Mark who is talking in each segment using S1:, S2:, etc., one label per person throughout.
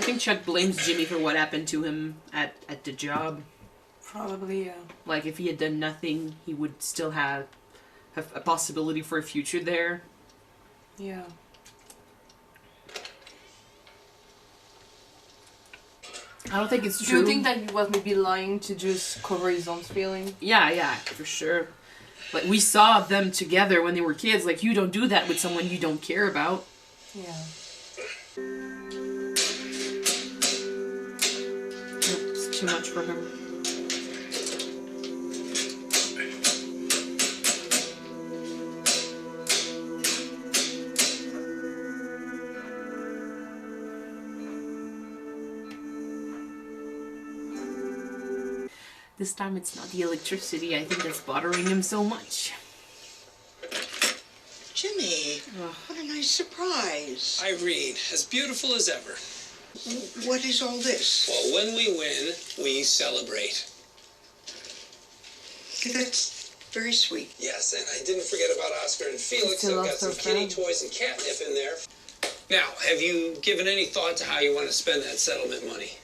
S1: think Chuck blames Jimmy for what happened to him at the job.
S2: Probably, yeah.
S1: Like, if he had done nothing, he would still have a possibility for a future there.
S2: Yeah.
S1: I don't think it's true.
S2: Do you think that he was maybe lying to just cover his own feeling?
S1: Yeah, for sure. Like, we saw them together when they were kids. Like, you don't do that with someone you don't care about.
S2: Yeah.
S1: It's too much for him. This time it's not the electricity, I think, that's bothering him so much.
S3: Jimmy, what a nice surprise.
S4: Irene, as beautiful as ever.
S3: What is all this?
S4: Well, when we win, we celebrate.
S3: That's very sweet.
S4: Yes, and I didn't forget about Oscar and Felix.
S2: Still
S4: I've got
S2: lost
S4: some
S2: our
S4: kitty
S2: friend.
S4: toys and catnip in there. Now, have you given any thought to how you want to spend that settlement money?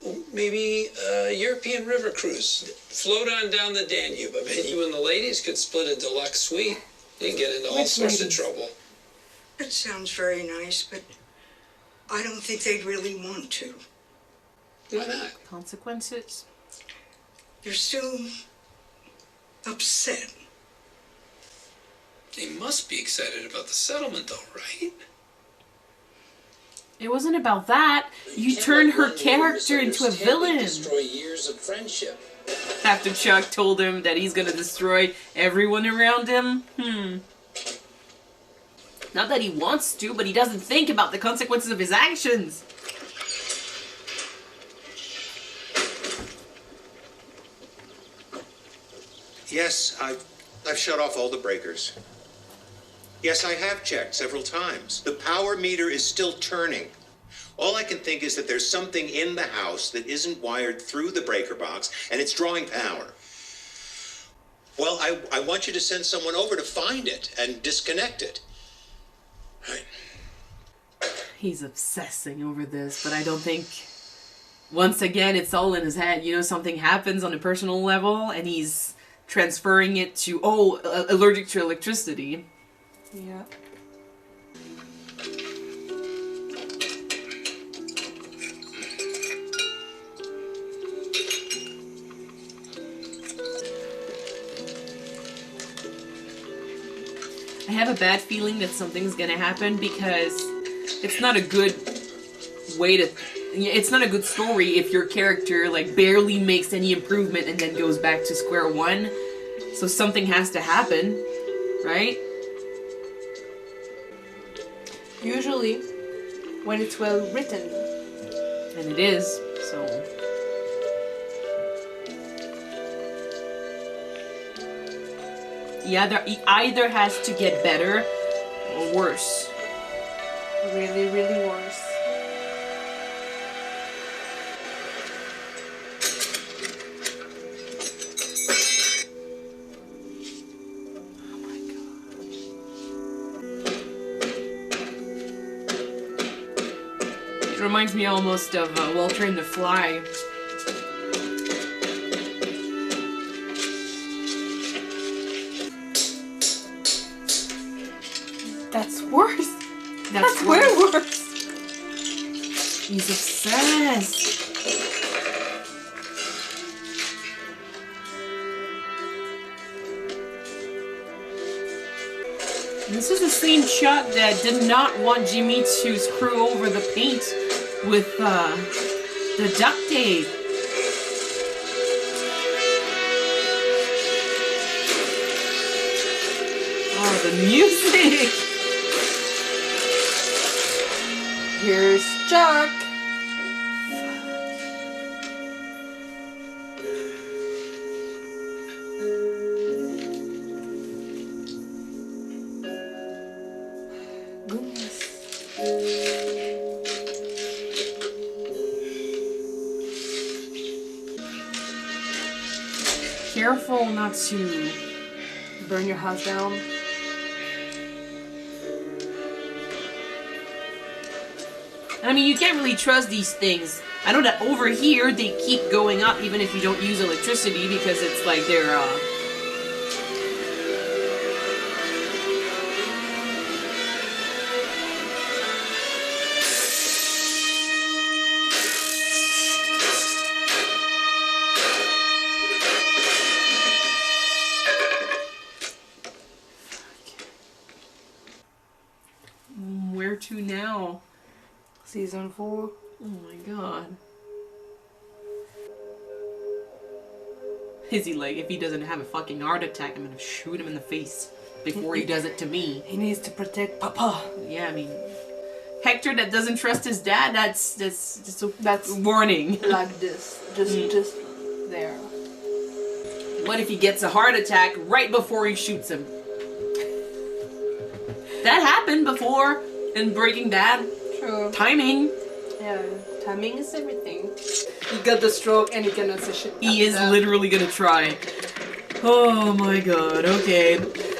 S4: Well, maybe a European river cruise. Float on down the Danube. I bet you and the ladies could split a deluxe suite. You can get into all
S2: Which
S4: sorts
S2: ladies?
S4: of trouble.
S3: That sounds very nice, but I don't think they'd really want to.
S4: Why not?
S1: Consequences?
S3: They're still upset.
S4: They must be excited about the settlement, though, right?
S1: It wasn't about that. You turned her character into a villain.
S4: Destroy years of friendship.
S1: After Chuck told him that he's gonna destroy everyone around him. Not that he wants to, but he doesn't think about the consequences of his actions.
S5: Yes, I've shut off all the breakers. Yes, I have checked several times. The power meter is still turning. All I can think is that there's something in the house that isn't wired through the breaker box, and it's drawing power. Well, I want you to send someone over to find it and disconnect it. Right.
S1: He's obsessing over this, but I don't think... Once again, it's all in his head. You know, something happens on a personal level, and he's transferring it to, allergic to electricity.
S2: Yeah.
S1: I have a bad feeling that something's gonna happen because it's not a good way to... It's not a good story if your character, like, barely makes any improvement and then goes back to square one. So something has to happen, right?
S2: Usually, when it's well written.
S1: And it is, so... He either has to get better or worse.
S2: Really, really worse.
S1: Oh my god. It reminds me almost of Well Trained to Fly.
S2: That's worse.
S1: That's
S2: way worse.
S1: He's obsessed. This is the same Chuck that did not want Jimmy to screw over the paint with the duct tape. Oh, the music!
S2: Here's Chuck.
S1: Careful not to
S2: Burn your house down.
S1: I mean, you can't really trust these things. I know that over here they keep going up even if you don't use electricity because it's like they're where to now?
S2: Season 4.
S1: Oh my god. Is he like, if he doesn't have a fucking heart attack, I'm gonna shoot him in the face before he does it to me.
S2: He needs to protect Papa.
S1: Yeah, I mean, Hector that doesn't trust his dad, that's a warning.
S2: Like this. Just there.
S1: What if he gets a heart attack right before he shoots him? That happened before in Breaking Bad.
S2: True.
S1: Timing.
S2: Yeah, timing is everything. He got the stroke and he cannot say shit.
S1: He is literally gonna try. Oh my god, okay.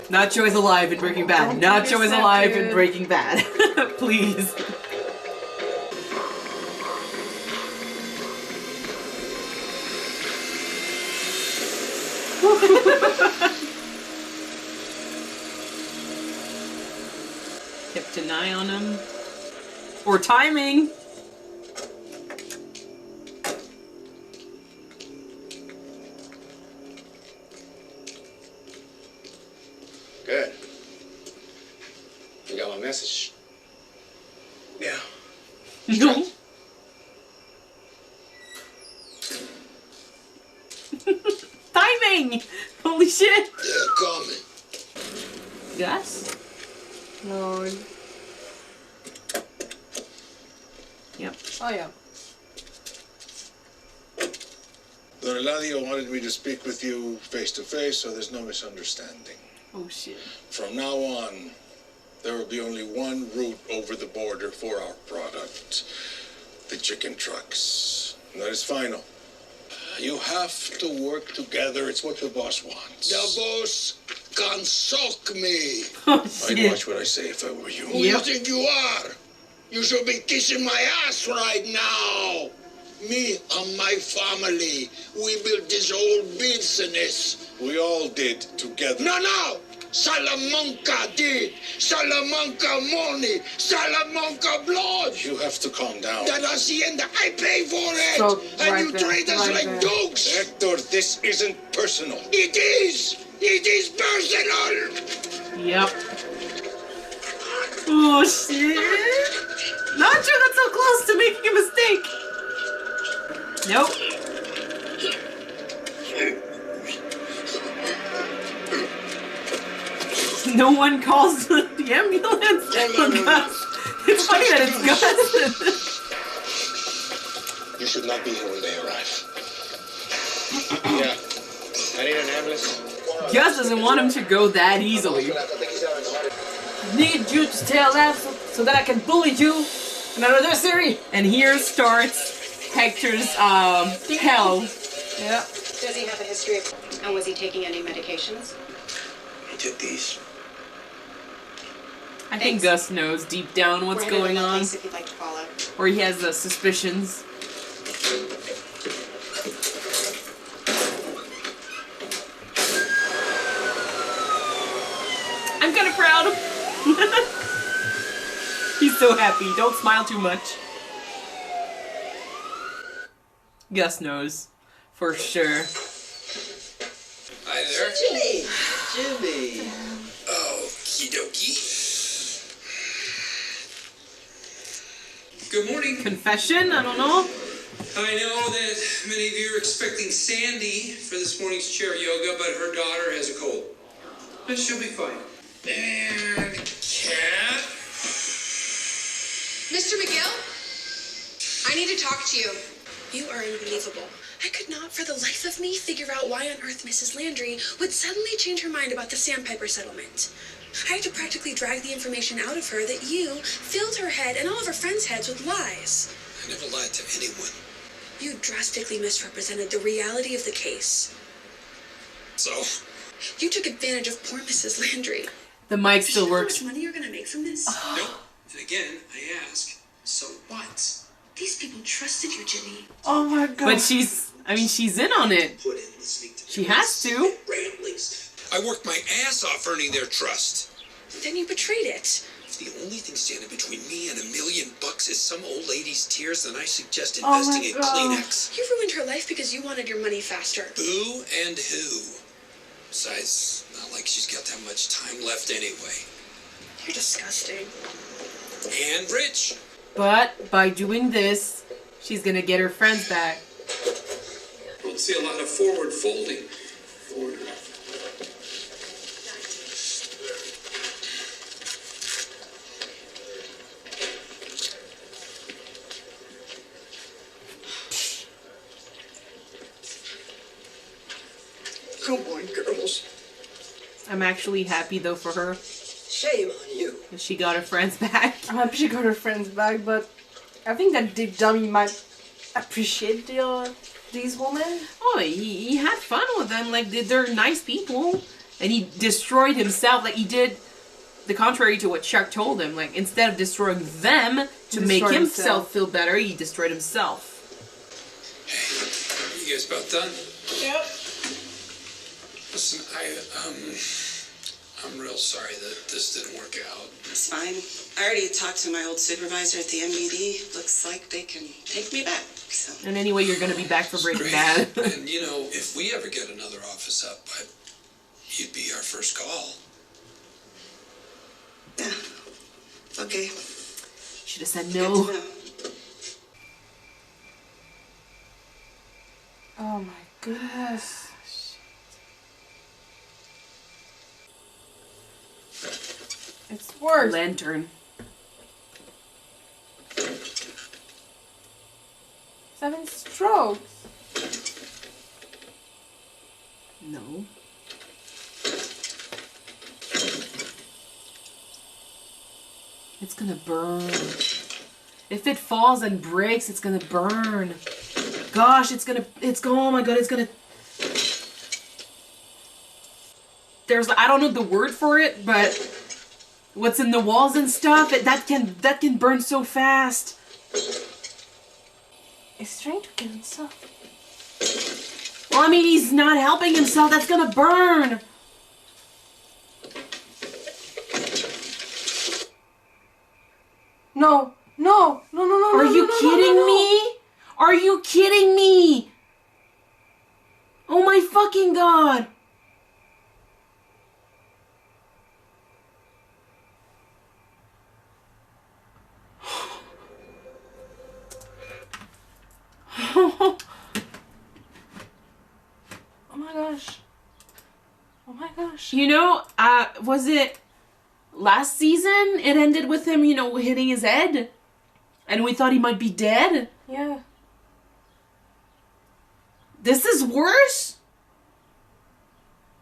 S1: Nacho is alive in Breaking Bad.
S2: Don't
S1: Nacho is
S2: yourself,
S1: alive
S2: dude.
S1: in Breaking Bad. Please. Kept an eye on him. Or timing.
S5: Good. You got my message?
S4: Yeah.
S1: No. Timing! Holy shit!
S4: Yeah, call me.
S1: Gus?
S2: No.
S1: Yep.
S2: Oh yeah.
S6: Lord Eladio wanted me to speak with you face to face, so there's no misunderstanding.
S1: Oh shit.
S6: From now on, there will be only one route over the border for our product. The chicken trucks. And that is final. You have to work together. It's what the boss wants.
S4: The boss can sock me.
S1: Oh
S6: I'd
S1: shit.
S6: watch what I say if I were you.
S4: Who you think you are? You should be kissing my ass right now. Me and my family, we built this whole business.
S6: We all did together.
S4: No. Salamanca did. Salamanca money. Salamanca blood.
S6: You have to calm down.
S4: That hacienda, I pay for it.
S2: So,
S4: and
S2: right
S4: you
S2: there,
S4: treat us
S2: right
S4: like
S2: there.
S4: dogs.
S6: Hector, this isn't personal.
S4: It is. It is personal.
S1: Yep. Oh shit. Nacho got so close to making a mistake. Nope. No one calls the ambulance. Gus. It's funny that it's Gus.
S5: You should not be here when they arrive. Yeah. I need an ambulance.
S1: Gus doesn't want him to go that easily.
S2: Need you to stay alive so that I can bully you in another series.
S1: And here starts Hector's hell.
S2: Yeah.
S7: Does he have a history of... And was he taking any medications?
S4: He took these.
S1: I think
S7: Thanks.
S1: Gus knows deep down what's
S7: We're headed
S1: going
S7: to the
S1: on,
S7: place if you'd like to follow.
S1: or he has suspicions. I'm kind of proud. He's so happy. Don't smile too much. Gus knows, for sure.
S4: Hi there.
S8: Jimmy!
S4: Okie dokie. Good morning.
S1: Confession? I don't know.
S4: I know that many of you are expecting Sandy for this morning's chair yoga, but her daughter has a cold. But she'll be fine. And Cat.
S9: Mr. McGill? I need to talk to you. You are unbelievable. I could not for the life of me figure out why on earth Mrs. Landry would suddenly change her mind about the Sandpiper settlement. I had to practically drag the information out of her that you filled her head and all of her friends' heads with lies.
S4: I never lied to anyone.
S9: You drastically misrepresented the reality of the case.
S4: So?
S9: You took advantage of poor Mrs. Landry.
S1: The mic still
S9: Do you know how
S1: works.
S9: much money you're gonna make from this?
S4: Nope. And again, I ask, So what?
S9: These people trusted you, Jimmy.
S2: Oh my god.
S1: But she's in on it.
S4: Put in listening to
S1: She has to.
S4: ramblings. I worked my ass off earning their trust.
S9: Then you betrayed it.
S4: If the only thing standing between me and $1 million is some old lady's tears, then I suggest
S2: Oh my
S4: investing in
S2: God.
S4: Kleenex.
S9: You ruined her life because you wanted your money faster.
S4: Who and who? Besides, not like she's got that much time left anyway.
S9: You're disgusting.
S4: And rich.
S1: But by doing this, she's gonna get her friends back.
S4: Don't see a lot of forward folding.
S3: Come on, girls.
S1: I'm actually happy though for her.
S3: Shame on you.
S1: that she got her friends back.
S2: I'm happy she got her friends back, but I think that deep down you might appreciate these women.
S1: Oh, he had fun with them. Like, they're nice people. And he destroyed himself. Like, he did the contrary to what Chuck told him. Like, instead of destroying them to make himself feel better, he destroyed himself.
S4: Hey, you guys about done?
S2: Yep.
S4: Listen, I'm real sorry that this didn't work out.
S10: It's fine. I already talked to my old supervisor at the MBD. Looks like they can take me back, so.
S1: And anyway, you're gonna be back for Breaking
S4: Great.
S1: Bad.
S4: And, you know, if we ever get another office up, you'd be our first call.
S10: Yeah. Okay.
S1: Should have said
S10: Good
S1: no.
S10: to know.
S2: Oh my goodness. It's worse.
S1: Lantern.
S2: He's having strokes.
S1: No. It's gonna burn. If it falls and breaks, it's gonna burn. Gosh, oh my god, it's gonna... I don't know the word for it, but what's in the walls and stuff, that can burn so fast.
S2: He's trying to kill himself.
S1: Well, I mean, he's not helping himself, that's gonna burn.
S2: No, no, no, no, no.
S1: Are
S2: no,
S1: you
S2: no,
S1: kidding
S2: no, no, no.
S1: me? Are you kidding me? Oh my fucking god.
S2: Oh my gosh. Oh my gosh.
S1: You know, was it last season? It ended with him, hitting his head. And we thought he might be dead.
S2: Yeah.
S1: This is worse?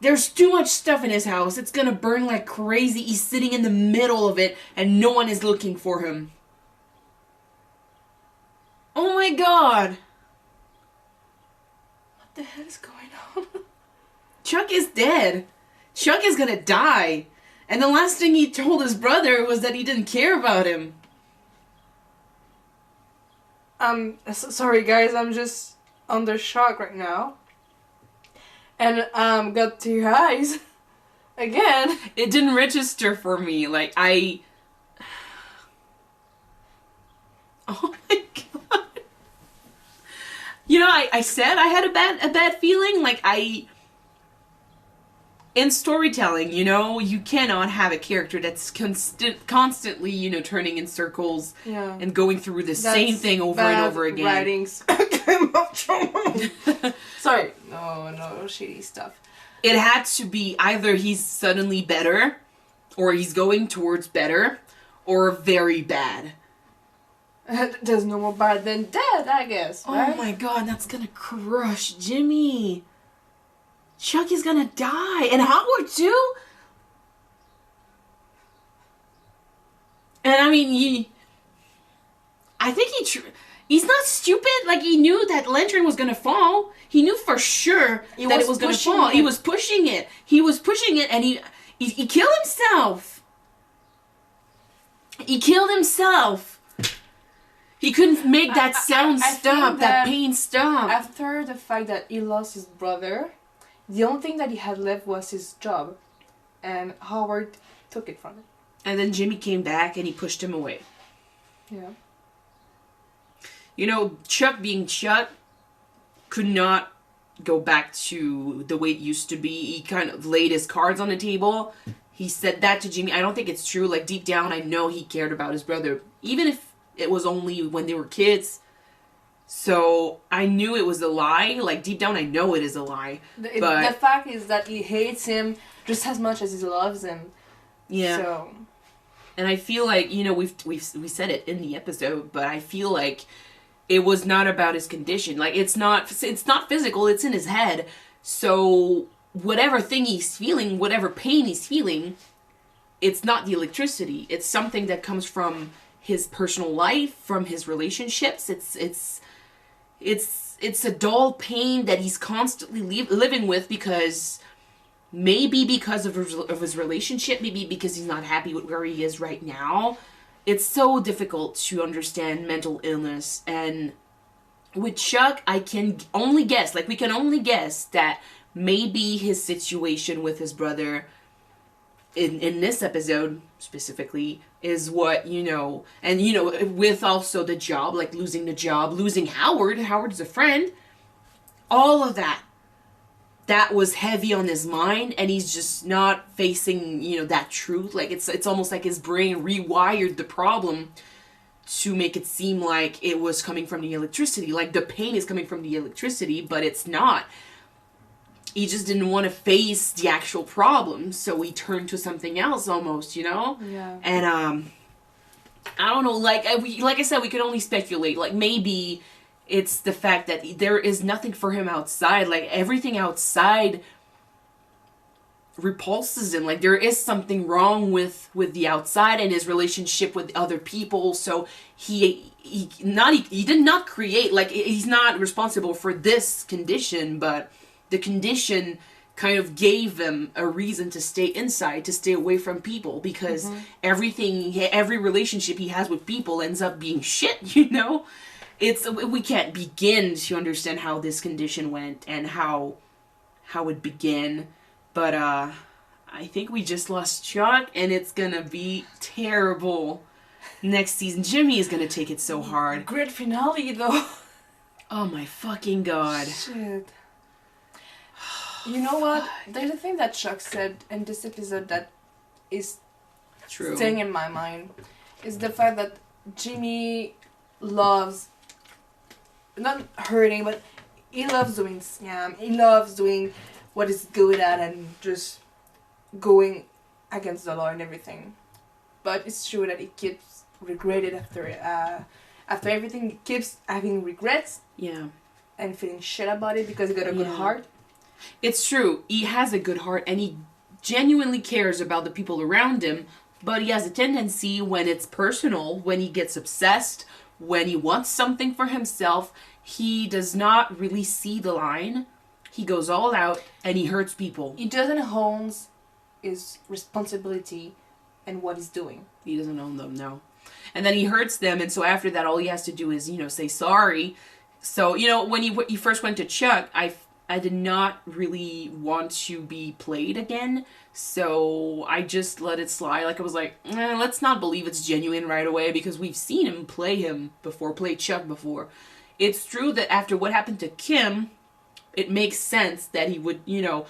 S1: There's too much stuff in his house. It's gonna burn like crazy. He's sitting in the middle of it and no one is looking for him. Oh my god.
S2: What the hell is going on?
S1: Chuck is dead. Chuck is gonna die. And the last thing he told his brother was that he didn't care about him.
S2: Sorry guys, I'm just under shock right now. And got tear eyes again.
S1: It didn't register for me. Like, oh my god. I said I had a bad feeling. Like, in storytelling, you cannot have a character that's constantly, turning in circles and going through the same thing over and over again.
S2: Writings. Sorry. No, shitty stuff.
S1: It had to be either he's suddenly better, or he's going towards better, or very bad.
S2: There's no more bad than dead, I guess. Right?
S1: Oh my god, that's gonna crush Jimmy. Chuck is gonna die. And Howard too? And I mean, I think he's not stupid. Like, he knew that lantern was gonna fall. He knew for sure that it was gonna fall. He was pushing it. He was pushing it, and he killed himself. He killed himself. He couldn't make that sound
S2: I
S1: stop,
S2: think
S1: that pain stop.
S2: After the fact that he lost his brother, the only thing that he had left was his job. And Howard took it from him.
S1: And then Jimmy came back and he pushed him away.
S2: Yeah.
S1: You know, Chuck being Chuck could not go back to the way it used to be. He kind of laid his cards on the table. He said that to Jimmy. I don't think it's true. Like, deep down, I know he cared about his brother. Even if it was only when they were kids. So, I knew it was a lie. Like, deep down, I know it is a lie.
S2: The fact is that he hates him just as much as he loves him.
S1: Yeah.
S2: So.
S1: And I feel like, you know, we said it in the episode, but I feel like it was not about his condition. Like, it's not physical, it's in his head. So, whatever thing he's feeling, whatever pain he's feeling, it's not the electricity. It's something that comes from his personal life, from his relationships. It's a dull pain that he's constantly living with because maybe because of his relationship, maybe because he's not happy with where he is right now. It's so difficult to understand mental illness. And with Chuck, I can only guess, like we can only guess that maybe his situation with his brother in this episode specifically is what, you know, and you know, with also the job, like losing the job, losing Howard's a friend, all of that was heavy on his mind, and he's just not facing, you know, that truth. Like it's almost like his brain rewired the problem to make it seem like it was coming from the electricity, like the pain is coming from the electricity, but it's not. He just didn't want to face the actual problem, so he turned to something else almost, you know?
S2: Yeah.
S1: And I don't know, like I said, we could only speculate. Like maybe it's the fact that there is nothing for him outside. Like everything outside repulses him. Like there is something wrong with the outside and his relationship with other people. So he did not create, like he's not responsible for this condition, but the condition kind of gave him a reason to stay inside, to stay away from people, because every relationship he has with people ends up being shit, you know? We can't begin to understand how this condition went and how it began, but I think we just lost Chuck, and it's gonna be terrible next season. Jimmy is gonna take it so hard.
S2: Great finale, though.
S1: Oh my fucking god.
S2: Shit. You know what? There's a thing that Chuck said in this episode that is
S1: True.
S2: staying in my mind. Is the fact that Jimmy loves, not hurting, but he loves doing scam. He loves doing what he's good at and just going against the law and everything. But it's true that he keeps regretting after everything. He keeps having regrets.
S1: Yeah.
S2: And feeling shit about it because he got a good heart.
S1: It's true. He has a good heart and he genuinely cares about the people around him, but he has a tendency when it's personal, when he gets obsessed, when he wants something for himself, he does not really see the line. He goes all out and he hurts people.
S2: He doesn't own his responsibility and what he's doing.
S1: He doesn't own them, no. And then he hurts them, and so after that all he has to do is, you know, say sorry. So, you know, when he first went to Chuck, I did not really want to be played again, so I just let it slide. Like, I was like, let's not believe it's genuine right away, because we've seen him play Chuck before. It's true that after what happened to Kim, it makes sense that he would, you know,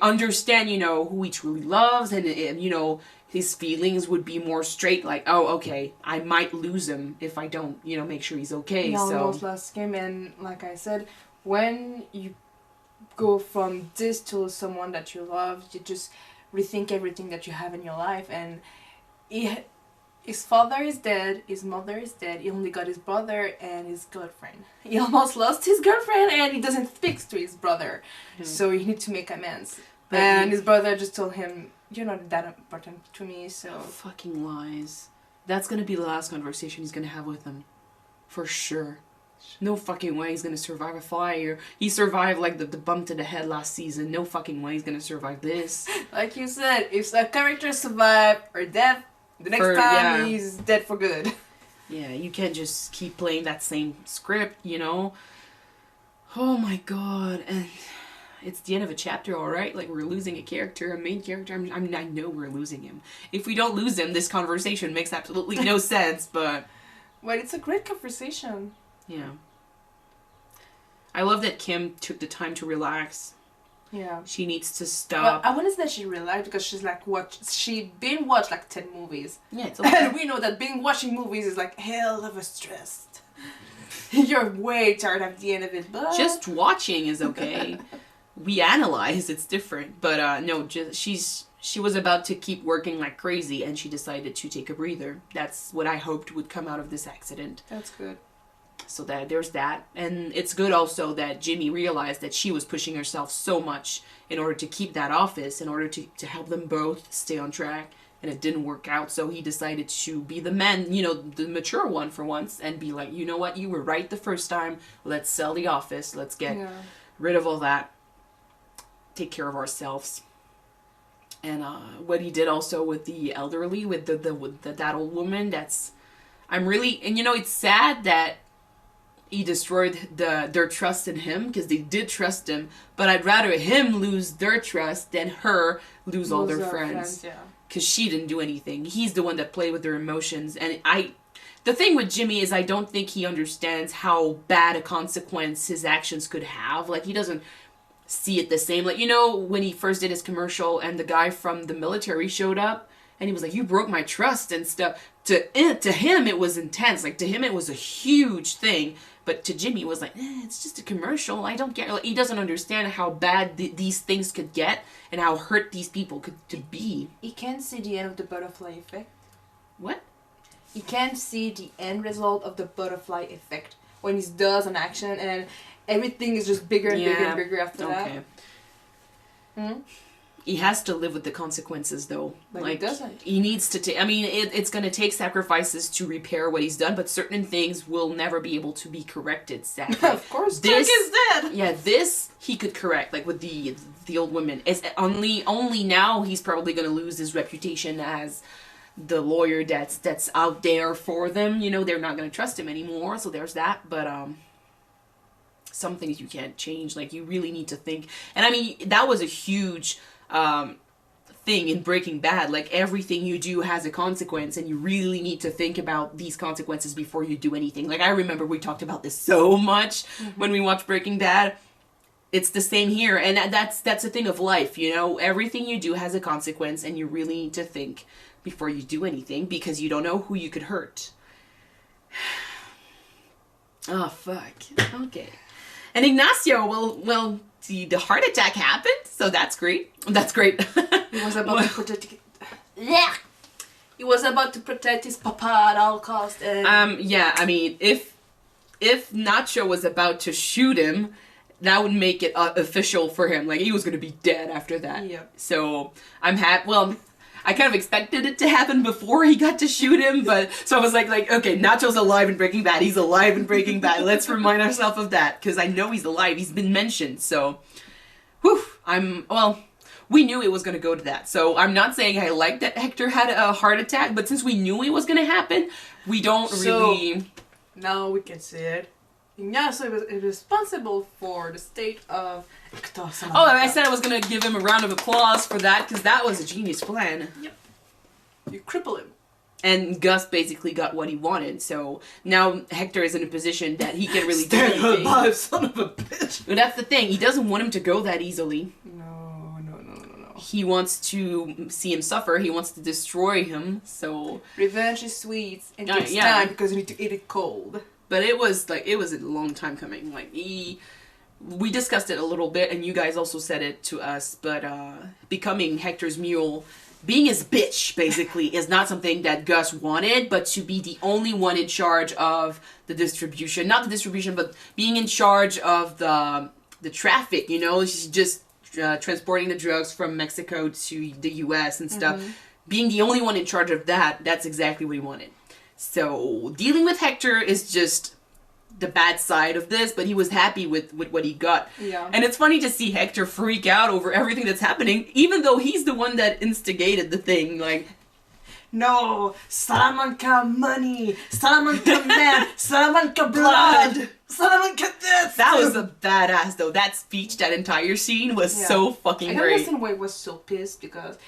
S1: understand, you know, who he truly loves, and you know, his feelings would be more straight, like, oh, okay, I might lose him if I don't, you know, make sure he's okay.
S2: He almost lost him, and like I said, when you go from this to someone that you love, you just rethink everything that you have in your life. And his father is dead, his mother is dead, he only got his brother and his girlfriend. He almost lost his girlfriend, and he doesn't speak to his brother. So he needs to make amends. And his brother just told him, you're not that important to me, so...
S1: Fucking lies. That's gonna be the last conversation he's gonna have with him. For sure. No fucking way he's gonna survive a fire. He survived, like, the bump to the head last season. No fucking way he's gonna survive this.
S2: Like you said, if a character survives or death, the next time he's dead for good.
S1: Yeah, you can't just keep playing that same script, you know? Oh my god. And it's the end of a chapter, alright? Like, we're losing a character, a main character. I mean, I know we're losing him. If we don't lose him, this conversation makes absolutely no sense, but...
S2: Well, it's a great conversation.
S1: Yeah. I love that Kim took the time to relax.
S2: Yeah.
S1: She needs to stop.
S2: Well, I wouldn't say that she relaxed because she's like she binge watched like 10 movies.
S1: Yeah, it's
S2: and we know that binge watching movies is like hell of a stress. You're way tired at the end of it, but
S1: just watching is okay. We analyze, it's different. But no, she was about to keep working like crazy and she decided to take a breather. That's what I hoped would come out of this accident.
S2: That's good.
S1: So that there's that. And it's good also that Jimmy realized that she was pushing herself so much in order to keep that office, in order to help them both stay on track. And it didn't work out. So he decided to be the man, you know, the mature one for once, and be like, you know what, you were right the first time. Let's sell the office. Let's get rid of all that. Take care of ourselves. And what he did also with the elderly, with that old woman, I'm really, and you know, it's sad that he destroyed their trust in him, because they did trust him, but I'd rather him lose their trust than her lose all their friends. Because she didn't do anything. He's the one that played with their emotions. And the thing with Jimmy is I don't think he understands how bad a consequence his actions could have. Like, he doesn't see it the same. Like, you know, when he first did his commercial and the guy from the military showed up and he was like, you broke my trust and stuff. To him, it was intense. Like, to him, it was a huge thing. But to Jimmy, it was like, it's just a commercial. I don't get. Like, he doesn't understand how bad these things could get and how hurt these people could be.
S2: He can't see the end of the butterfly effect.
S1: What?
S2: He can't see the end result of the butterfly effect when he does an action and everything is just bigger and bigger and bigger after that. He
S1: has to live with the consequences, though.
S2: But like, he doesn't.
S1: He needs to take... I mean, it's going to take sacrifices to repair what he's done, but certain things will never be able to be corrected, sadly.
S2: Of course, Jack is dead!
S1: Yeah, this he could correct, like with the old woman. It's only now he's probably going to lose his reputation as the lawyer that's out there for them. You know, they're not going to trust him anymore, so there's that. But, some things you can't change. Like, you really need to think. And, I mean, that was a huge... thing in Breaking Bad. Like, everything you do has a consequence and you really need to think about these consequences before you do anything. Like, I remember we talked about this so much when we watched Breaking Bad. It's the same here, and that's a thing of life, you know. Everything you do has a consequence and you really need to think before you do anything because you don't know who you could hurt. Oh, fuck. Okay. And Ignacio, well, the heart attack happened, so that's great. That's great.
S2: He was about to protect... Yeah! He was about to protect his papa at all costs. And...
S1: yeah, I mean, if Nacho was about to shoot him, that would make it official for him. Like, he was going to be dead after that.
S2: Yeah.
S1: So, I'm happy. Well, I kind of expected it to happen before he got to shoot him, but... So I was like, okay, Nacho's alive in Breaking Bad. He's alive in Breaking Bad. Let's remind ourselves of that, because I know he's alive. He's been mentioned, so... Whew, we knew it was going to go to that. So I'm not saying I like that Hector had a heart attack, but since we knew it was going to happen, we don't really...
S2: Now we can see it. Ignacio is responsible for the state of Hector.
S1: Oh, and I said I was going to give him a round of applause for that, because that was a genius plan.
S2: Yep. You cripple him.
S1: And Gus basically got what he wanted, so now Hector is in a position that he can really do
S2: Stay
S1: anything.
S2: alive, son of a bitch!
S1: But that's the thing, he doesn't want him to go that easily.
S2: No.
S1: He wants to see him suffer, he wants to destroy him, so...
S2: Revenge is sweet, and takes time because you need to eat it cold.
S1: But it was a long time coming. Like, we discussed it a little bit, and you guys also said it to us, but becoming Hector's mule, being his bitch, basically, is not something that Gus wanted, but to be the only one in charge of the distribution. Not the distribution, but being in charge of the traffic, you know? She's just transporting the drugs from Mexico to the U.S. and stuff. Being the only one in charge of that's exactly what he wanted. So, dealing with Hector is just the bad side of this, but he was happy with what he got.
S2: Yeah.
S1: And it's funny to see Hector freak out over everything that's happening, even though he's the one that instigated the thing. Like,
S2: no, Salamanca money, Salamanca man, Salamanca blood, Salamanca this.
S1: That was a badass though. That speech, that entire scene was so fucking
S2: I
S1: great.
S2: don't understand why he was so pissed because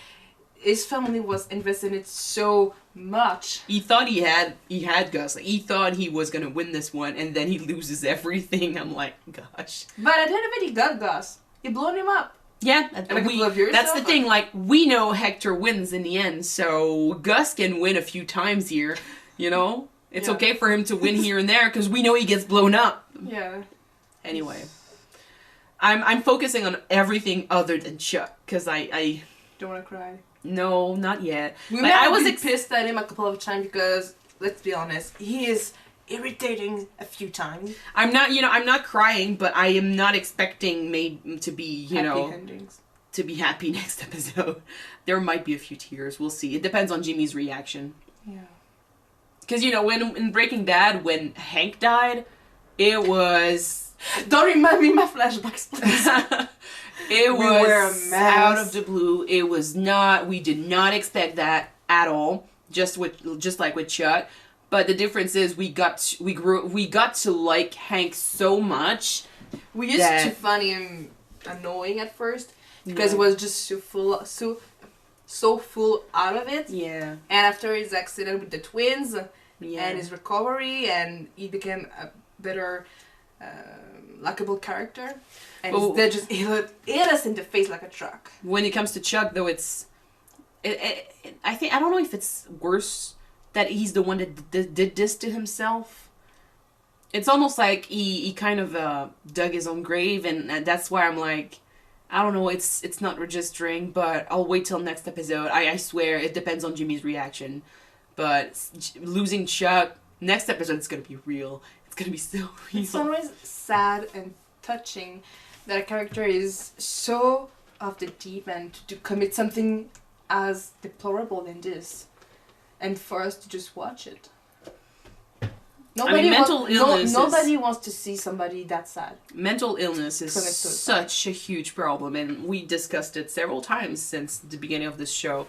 S2: his family was invested in it so much.
S1: He thought he had Gus. Like, he thought he was gonna win this one, and then he loses everything. I'm like, gosh.
S2: But at the end of it, he got Gus. He blew him up.
S1: Yeah,
S2: And a couple of years
S1: that's
S2: ago,
S1: the thing. Like, we know Hector wins in the end, so Gus can win a few times here. You know, it's okay for him to win here and there because we know he gets blown up.
S2: Yeah.
S1: Anyway, I'm focusing on everything other than Chuck because I
S2: don't want to cry.
S1: No, not yet.
S2: I was pissed at him a couple of times because, let's be honest, he is irritating a few times.
S1: I'm not crying, but I am not expecting to be,
S2: endings.
S1: To be happy next episode. There might be a few tears. We'll see. It depends on Jimmy's reaction.
S2: Yeah.
S1: Because, when in Breaking Bad, when Hank died, it was...
S2: Don't remind me of my flashbacks, please.
S1: It was out of the blue. It was not. We did not expect that at all. Just like with Chuck, but the difference is we got to like Hank so much.
S2: We used to find him annoying at first because he was just so full out of it.
S1: Yeah.
S2: And after his accident with the twins and his recovery, and he became a better, likable character. And they just hit us in the face like a truck.
S1: When it comes to Chuck, though, I don't know if it's worse that he's the one that did this to himself. It's almost like he kind of dug his own grave, and that's why I'm like, I don't know, it's not registering, but I'll wait till next episode. I swear, it depends on Jimmy's reaction. But losing Chuck, next episode, it's gonna be real. It's gonna be so real.
S2: It's always sad and touching that a character is so off the deep end to commit something as deplorable than this, and for us to just watch it. Nobody wants to see somebody that sad.
S1: Mental illness is such a huge problem, and we discussed it several times since the beginning of this show.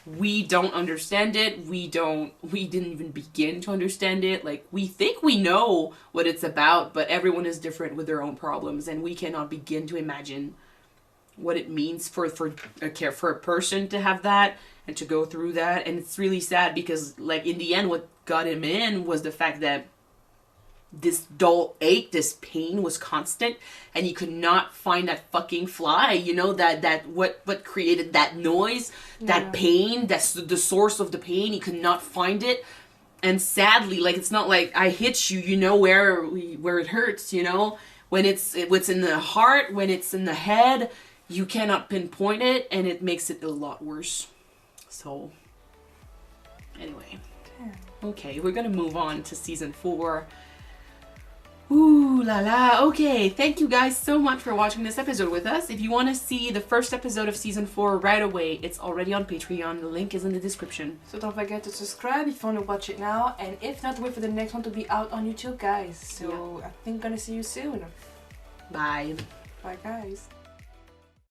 S1: We don't understand it. We didn't even begin to understand it. Like, we think we know what it's about, but everyone is different with their own problems, and we cannot begin to imagine what it means for a person to have that and to go through that. And it's really sad because, like, in the end, what got him in was the fact that this dull ache, this pain was constant, and he could not find that fucking fly, that what created that noise, that pain, that's the source of the pain. He could not find it. And sadly, like, it's not like I hit you, where it hurts, when it's in the heart, when it's in the head, you cannot pinpoint it, and it makes it a lot worse. So anyway, okay, we're gonna move on to season 4. Ooh la la. Okay, thank you guys so much for watching this episode with us. If you want to see the first episode of season 4 right away, it's already on Patreon. The link is in the description.
S2: So don't forget to subscribe if you want to watch it now, and if not, wait for the next one to be out on YouTube, guys. So I think I'm gonna see you soon.
S1: Bye.
S2: Bye, guys.